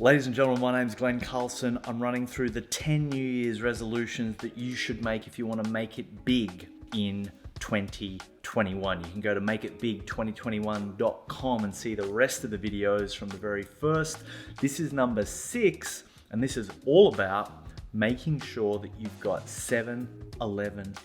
Ladies and gentlemen, my name is Glenn Carlson. I'm running through the 10 New Year's resolutions that you should make if you want to make it big in 2021. You can go to makeitbig2021.com and see the rest of the videos from the very first. This is number 6, and this is all about making sure that you've got 7-11-4.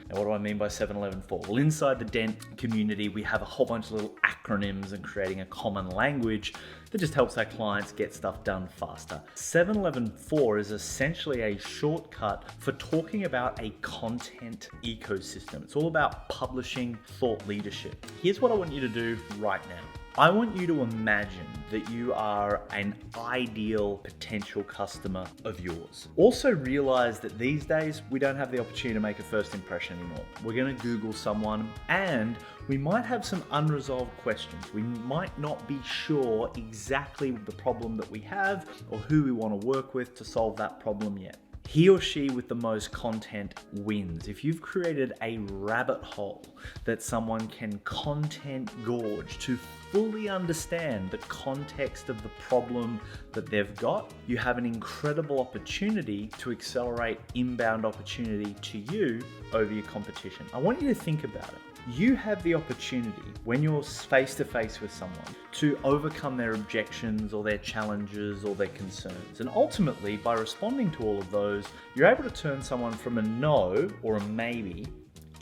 Now, what do I mean by 7-11-4? Well, inside the Dent community, we have a whole bunch of little acronyms and creating a common language that just helps our clients get stuff done faster. 7-11-4 is essentially a shortcut for talking about a content ecosystem. It's all about publishing thought leadership. Here's what I want you to do right now. I want you to imagine that you are an ideal potential customer of yours. Also realize that these days we don't have the opportunity to make a first impression anymore. We're going to Google someone and we might have some unresolved questions. We might not be sure exactly the problem that we have or who we want to work with to solve that problem yet. He or she with the most content wins. If you've created a rabbit hole that someone can content gorge to fully understand the context of the problem that they've got, you have an incredible opportunity to accelerate inbound opportunity to you over your competition. I want you to think about it. You have the opportunity when you're face to face with someone to overcome their objections or their challenges or their concerns. And ultimately, by responding to all of those, you're able to turn someone from a no or a maybe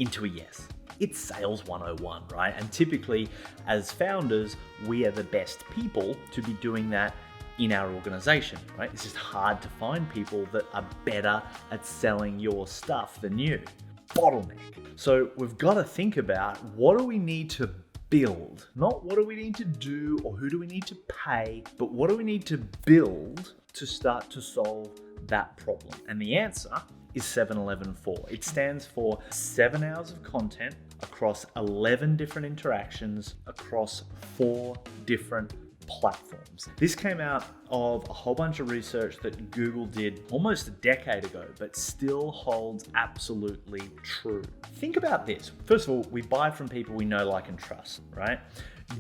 into a yes. It's sales 101, right? And typically, as founders, we are the best people to be doing that in our organization, right? It's just hard to find people that are better at selling your stuff than you. Bottleneck. So we've got to think about what do we need to build, not what do we need to do or who do we need to pay, but what do we need to build to start to solve that problem? And the answer is 7-11-4. It stands for 7 hours of content across 11 different interactions across 4 different platforms. This came out of a whole bunch of research that Google did almost a decade ago, but still holds absolutely true. Think about this. First of all, we buy from people we know, like, and trust, right?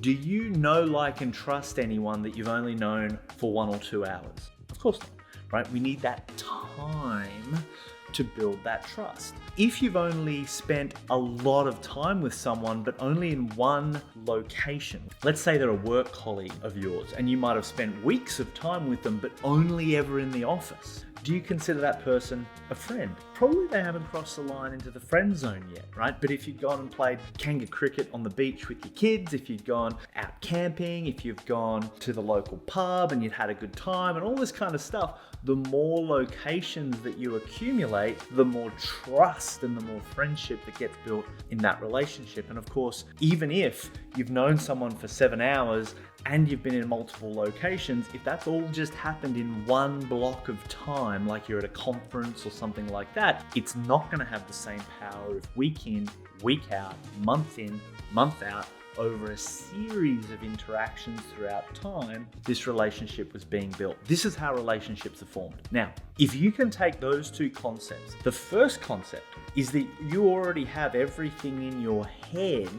Do you know, like, and trust anyone that you've only known for 1 or 2 hours? Of course not, right? We need that time to build that trust. If you've only spent a lot of time with someone, but only in one location, let's say they're a work colleague of yours and you might have spent weeks of time with them, but only ever in the office, do you consider that person a friend? Probably they haven't crossed the line into the friend zone yet, right? But if you'd gone and played Kanga cricket on the beach with your kids, if you'd gone out camping, if you've gone to the local pub and you'd had a good time and all this kind of stuff, the more locations that you accumulate, the more trust and the more friendship that gets built in that relationship. And of course, even if you've known someone for 7 hours and you've been in multiple locations, if that's all just happened in one block of time, like you're at a conference or something like that, it's not going to have the same power if week in, week out, month in, month out, over a series of interactions throughout time, this relationship was being built. This is how relationships are formed. Now, if you can take those two concepts, the first concept is that you already have everything in your head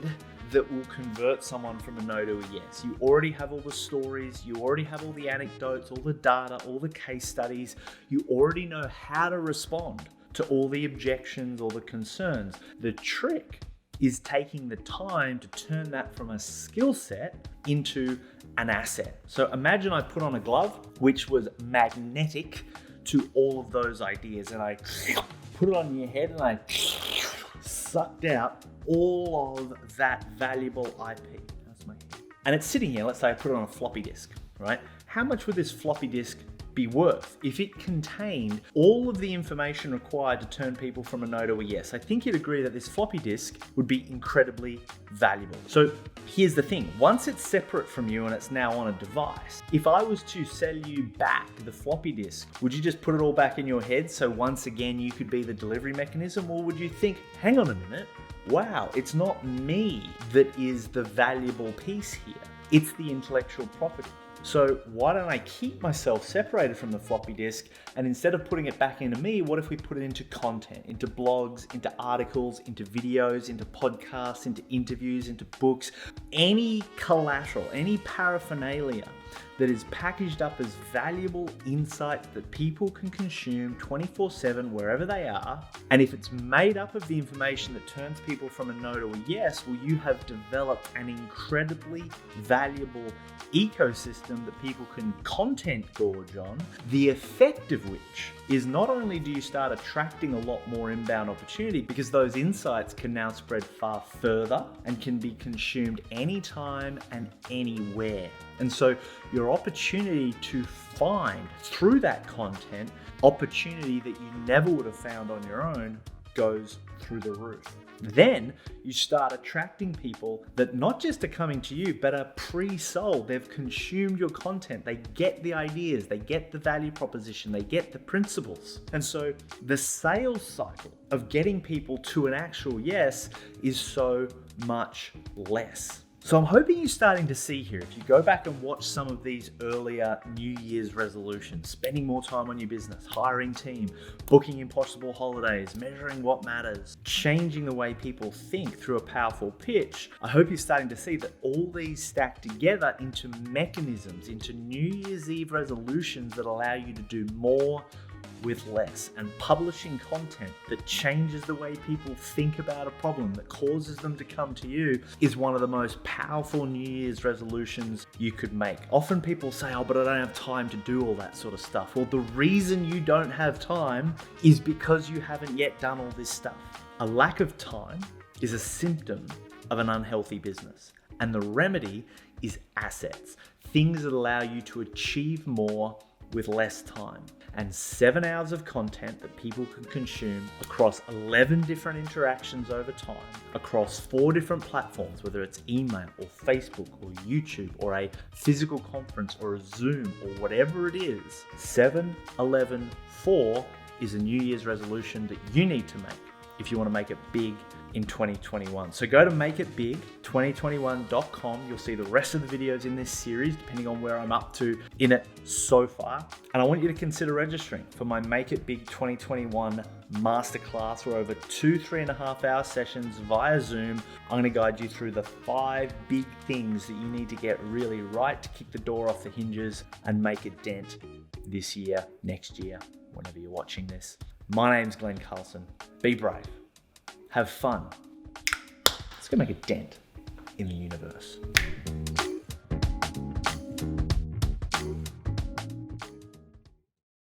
that will convert someone from a no to a yes. You already have all the stories, you already have all the anecdotes, all the data, all the case studies. You already know how to respond to all the objections or the concerns. The trick is taking the time to turn that from a skill set into an asset. So imagine I put on a glove which was magnetic to all of those ideas, and I put it on your head and I sucked out all of that valuable IP. That's my head. And it's sitting here. Let's say I put it on a floppy disk, right? How much would this floppy disk be worth if it contained all of the information required to turn people from a no to a yes? I think you'd agree that this floppy disk would be incredibly valuable. So here's the thing. Once it's separate from you and it's now on a device, if I was to sell you back the floppy disk, would you just put it all back in your head so once again you could be the delivery mechanism? Or would you think, hang on a minute, wow, it's not me that is the valuable piece here. It's the intellectual property. So why don't I keep myself separated from the floppy disk, and instead of putting it back into me, what if we put it into content, into blogs, into articles, into videos, into podcasts, into interviews, into books, any collateral, any paraphernalia that is packaged up as valuable insights that people can consume 24/7 wherever they are. And if it's made up of the information that turns people from a no to a yes, well, you have developed an incredibly valuable ecosystem that people can content gorge on, the effect of which is not only do you start attracting a lot more inbound opportunity, because those insights can now spread far further and can be consumed anytime and anywhere. And so your opportunity to find through that content opportunity that you never would have found on your own goes through the roof. Then you start attracting people that not just are coming to you, but are pre-sold. They've consumed your content. They get the ideas, they get the value proposition, they get the principles. And so the sales cycle of getting people to an actual yes is so much less. So I'm hoping you're starting to see here, if you go back and watch some of these earlier New Year's resolutions, spending more time on your business, hiring team, booking impossible holidays, measuring what matters, changing the way people think through a powerful pitch, I hope you're starting to see that all these stack together into mechanisms, into New Year's Eve resolutions that allow you to do more with less, and publishing content that changes the way people think about a problem, that causes them to come to you, is one of the most powerful New Year's resolutions you could make. Often people say, oh, but I don't have time to do all that sort of stuff. Well, the reason you don't have time is because you haven't yet done all this stuff. A lack of time is a symptom of an unhealthy business, and the remedy is assets, things that allow you to achieve more with less time. And 7 hours of content that people can consume across 11 different interactions over time, across 4 different platforms, whether it's email or Facebook or YouTube or a physical conference or a Zoom or whatever it is. 7-11-4 is a New Year's resolution that you need to make if you want to make it big in 2021. So go to makeitbig2021.com. You'll see the rest of the videos in this series, depending on where I'm up to in it so far. And I want you to consider registering for my Make It Big 2021 masterclass, where over 2-3.5 hour sessions via Zoom, I'm going to guide you through the 5 big things that you need to get really right to kick the door off the hinges and make a dent this year, next year, whenever you're watching this. My name's Glenn Carlson. Be brave. Have fun. Let's go make a dent in the universe.